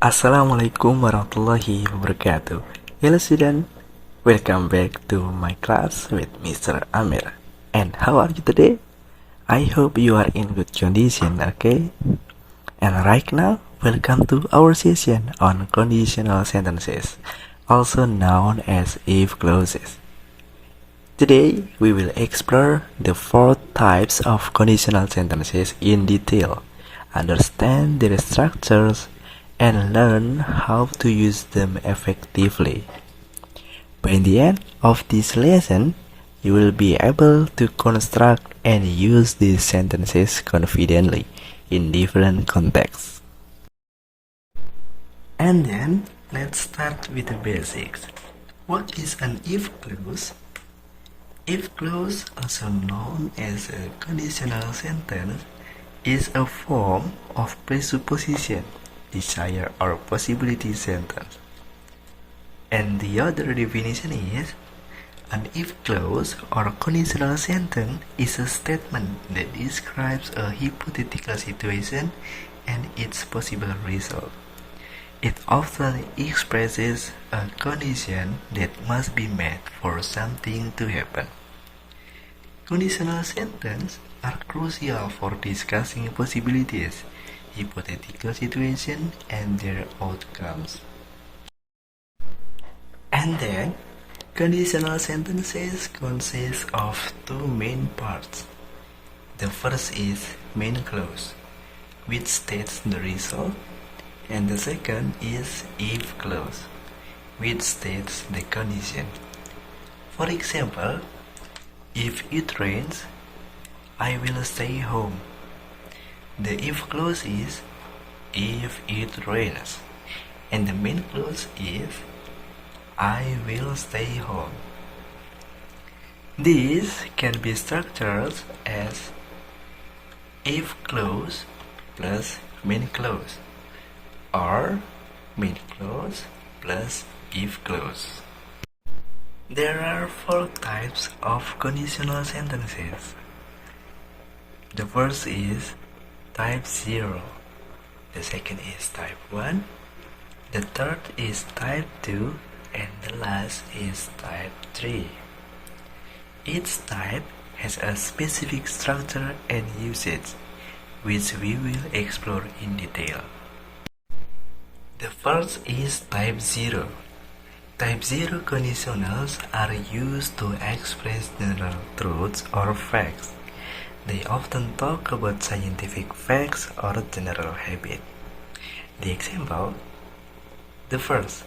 Assalamualaikum warahmatullahi wabarakatuh. Hello student, welcome back to my class with Mr. Amir. And how are you today? I hope you are in good condition, okay? And right now, welcome to our session on conditional sentences, also known as if clauses. Today, we will explore the four types of conditional sentences in detail, understand their structures, and learn how to use them effectively. By the end of this lesson, you will be able to construct and use these sentences confidently in different contexts. And then, let's start with the basics. What is an if clause? If clause, also known as a conditional sentence, is a form of presupposition, desire, or possibility sentence. And the other definition is, an if clause or conditional sentence is a statement that describes a hypothetical situation and its possible result. It often expresses a condition that must be met for something to happen. Conditional sentences are crucial for discussing possibilities, hypothetical situations, and their outcomes. And then, conditional sentences consist of two main parts. The first is main clause, which states the result, and the second is if clause, which states the condition. For example, if it rains, I will stay home. The if clause is if it rains, and the main clause is I will stay home. These can be structured as if clause plus main clause, or main clause plus if clause. There are four types of conditional sentences. The first is type 0, the second is type 1, the third is type 2, and the last is type 3. Each type has a specific structure and usage, which we will explore in detail. The first is type 0. Type 0 conditionals are used to express general truths or facts. They often talk about scientific facts or general habit. The example: the first,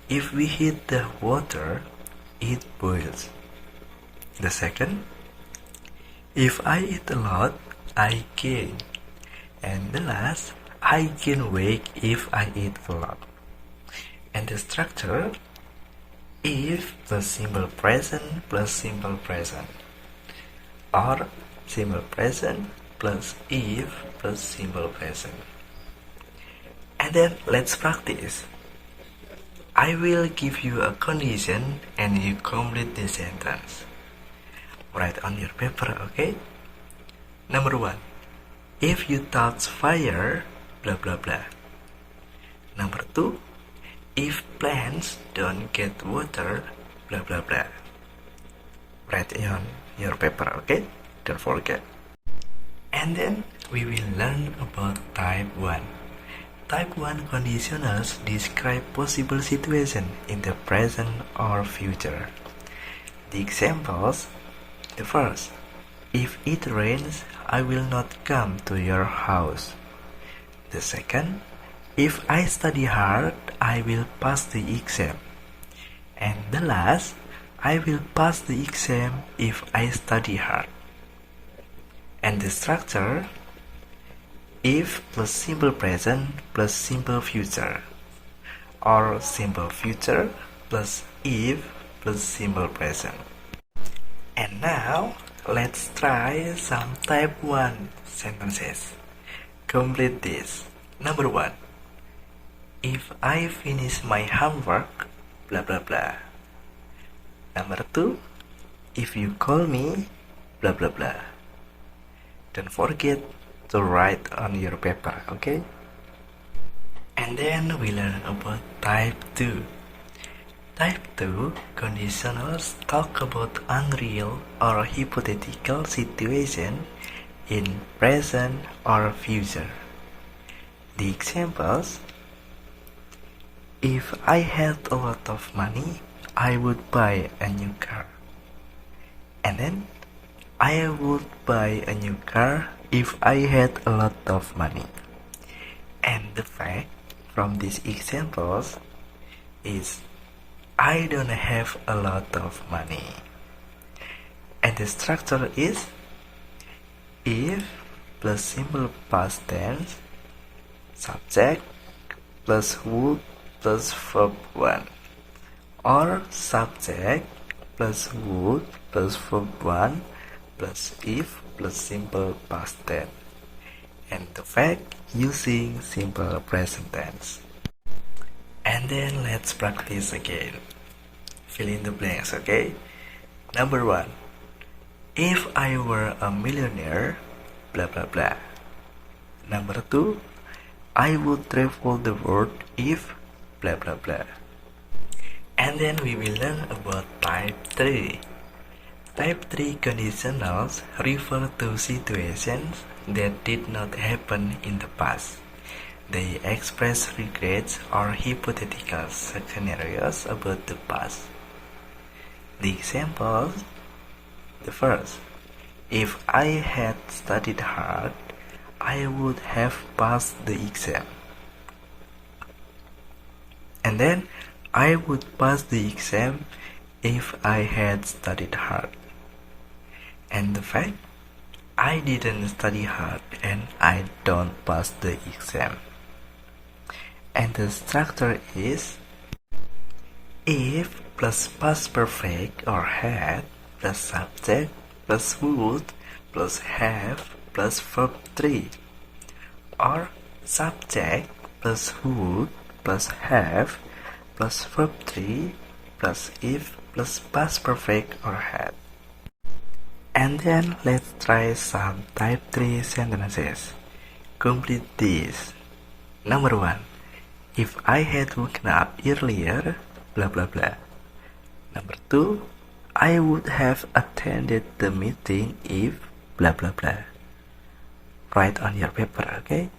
if we heat the water, it boils. The second, if I eat a lot, I gain. And the last, I gain weight if I eat a lot. And the structure: if plus simple present plus simple present, or simple present plus if plus simple present. And then let's practice. I will give you a condition and you complete the sentence. Write on your paper, okay? Number 1. If you touch fire, blah blah blah. Number 2. If plants don't get water, blah blah blah. Write on your paper, okay? Don't forget. And then we will learn about type 1. Type 1 conditionals describe possible situations in the present or future. The examples: the first, if it rains, I will not come to your house. The second, if I study hard, I will pass the exam. And the last, I will pass the exam if I study hard. And the structure: if plus simple present plus simple future, or simple future plus if plus simple present. And now, let's try some type 1 sentences. Complete this. Number 1. If I finish my homework, blah blah blah. Number 2. If you call me, blah blah blah. Don't forget to write on your paper, okay? And then we learn about type 2. Type 2 conditionals talk about unreal or hypothetical situation in present or future. The examples: if I had a lot of money, I would buy a new car. And then, I would buy a new car if I had a lot of money. And the fact from these examples is I don't have a lot of money. And the structure is if plus simple past tense, subject plus would plus verb 1, or subject plus would plus verb 1 plus if plus simple past tense, and the fact using simple present tense. And then let's practice again. Fill in the blanks, okay? Number 1. If I were a millionaire, blah blah blah. Number 2. I would travel the world if blah blah blah. And then we will learn about type 3. Type 3 conditionals refer to situations that did not happen in the past. They express regrets or hypothetical scenarios about the past. The examples: the first, if I had studied hard, I would have passed the exam. And then, I would pass the exam if I had studied hard. And the fact, I didn't study hard and I don't pass the exam. And the structure is if plus past perfect or had plus subject plus would plus have plus verb 3, or subject plus would plus have plus verb 3 plus if plus past perfect or had. And then let's try some type 3 sentences. Complete this. Number 1. If I had woken up earlier, blah blah blah. Number 2. I would have attended the meeting if blah blah blah. Write on your paper, okay?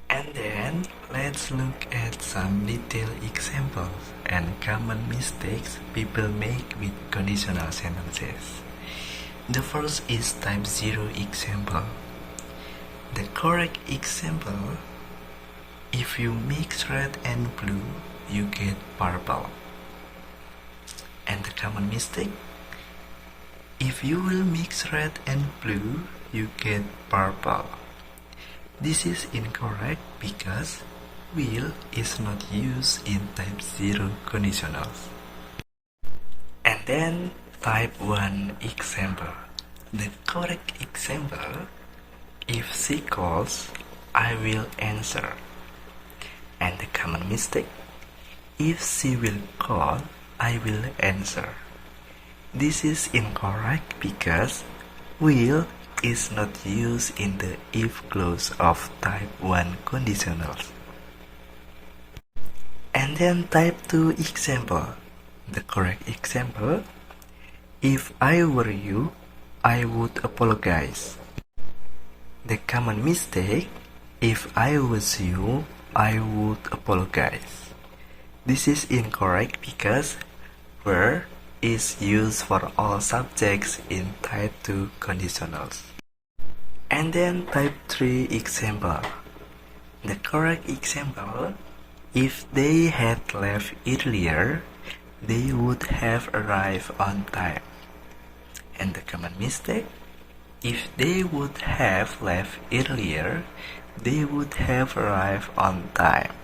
And then let's look at some detailed examples and common mistakes people make with conditional sentences. The first is type 0 example. The correct example: if you mix red and blue, you get purple. And the common mistake: if you will mix red and blue, you get purple. This is incorrect because will is not used in type 0 conditionals. And then type 1 example. The correct example: if she calls, I will answer. And the common mistake: if she will call, I will answer. This is incorrect because will is not used in the if clause of type 1 conditionals. And then type 2 example. The correct example: if I were you, I would apologize. The common mistake: if I was you, I would apologize. This is incorrect because were is used for all subjects in type 2 conditionals. And then type 3 example. The correct example: if they had left earlier, they would have arrived on time. And the common mistake: if they would have left earlier, they would have arrived on time.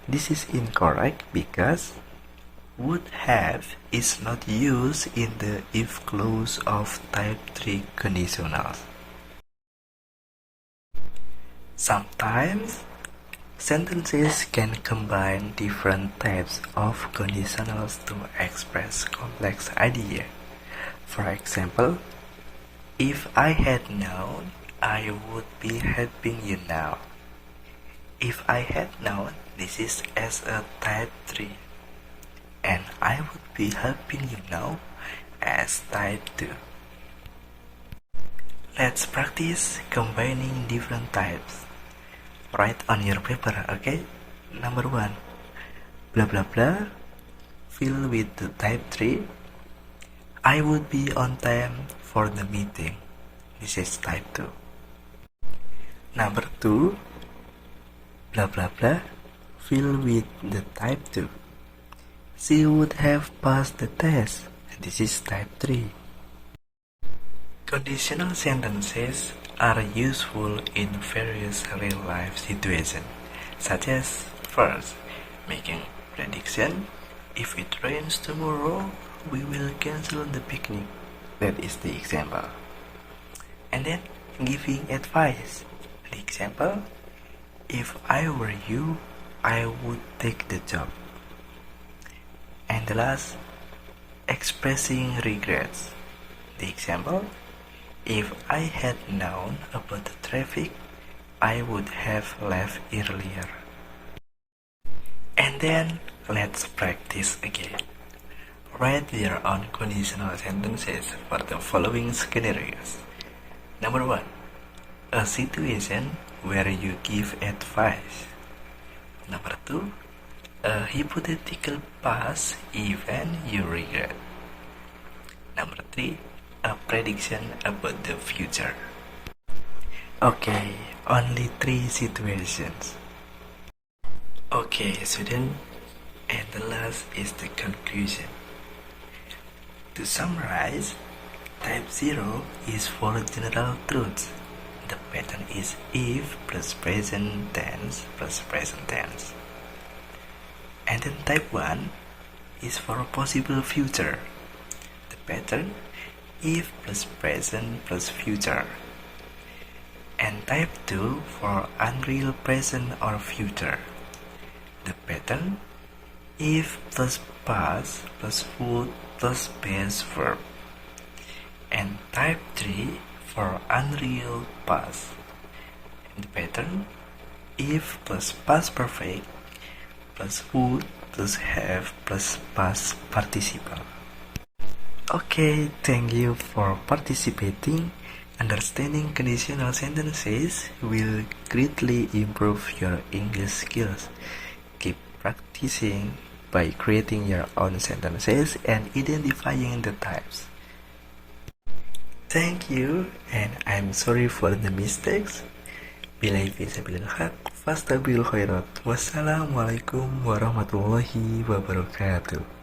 This is incorrect because would have is not used in the if clause of type 3 conditionals. Sometimes sentences can combine different types of conditionals to express complex ideas. For example, if I had known, I would be helping you now. If I had known this is as a type 3, and I would be helping you now as type 2. Let's practice combining different types. Write on your paper, okay? Number 1. Blah blah blah. Fill with the type 3. I would be on time for the meeting. This is type 2. Number 2. Blah blah blah. Fill with the type 2. She would have passed the test. This is type 3. Conditional sentences are useful in various real-life situations, such as first, making prediction. If it rains tomorrow, we will cancel the picnic. That is the example. And then giving advice. The example, if I were you, I would take the job. And the last, expressing regrets. The example, if I had known about the traffic, I would have left earlier. And then let's practice again. Write your own conditional sentences for the following scenarios. Number 1. A situation where you give advice. Number 2. A hypothetical past event you regret. Number 3. A prediction about the future. Okay, only 3 situations. Okay, student, and the last is the conclusion. To summarize, type 0 is for general truths. The pattern is if plus present tense plus present tense. And then type 1 is for a possible future. The pattern if plus present plus future. And type 2 for unreal present or future. The pattern if plus past plus would plus base verb. And type 3 for unreal past. And the pattern if plus past perfect plus would plus have plus past participle. Okay, thank you for participating. Understanding conditional sentences will greatly improve your English skills. Keep practicing by creating your own sentences and identifying the types. Thank you, and I'm sorry for the mistakes. Billahi fisabilil haq, fastabil khairat. Wassalamualaikum warahmatullahi wabarakatuh.